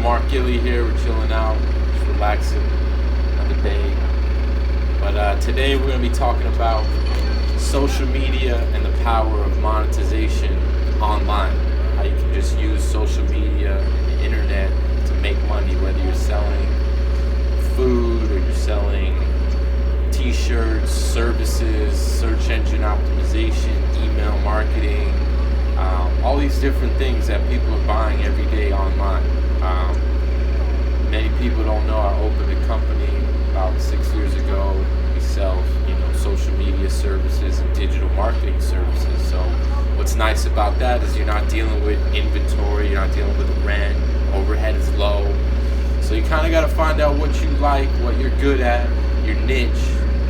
Marc Illy here. We're chilling out, just relaxing, another day. But today we're going to be talking about social media and the power of monetization online. How you can just use social media and the internet to make money, whether you're selling food or you're selling t-shirts, services, search engine optimization, email marketing, all these different things that people are buying every day online. Many people don't know I opened a company about 6 years ago. We sell, social media services and digital marketing services. So what's nice about that is you're not dealing with inventory, you're not dealing with rent, overhead is low. So you kind of got to find out what you like, what you're good at, your niche.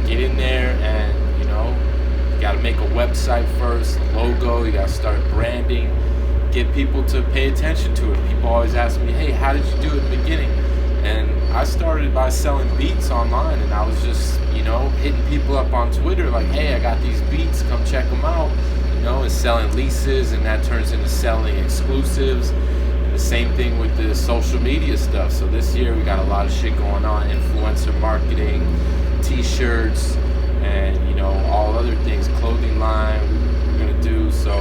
Get in there and, you got to make a website first, a logo, you got to start branding, get people to pay attention to it. People always ask me, hey, how did you do it in the beginning? And I started by selling beats online, and I was just, hitting people up on Twitter like, hey, I got these beats, come check them out, and selling leases, and that turns into selling exclusives. And the same thing with the social media stuff. So this year we got a lot of shit going on, influencer marketing, t-shirts, and all other things, clothing line we're gonna do. So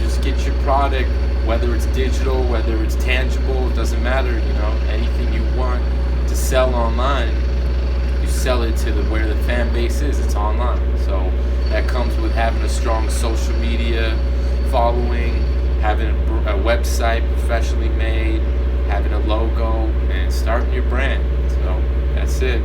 just get your product, whether it's digital, whether it's tangible, it doesn't matter. Anything you want to sell online, you sell it to where the fan base is. It's online. So that comes with having a strong social media following, having a website professionally made, having a logo, and starting your brand. So that's it.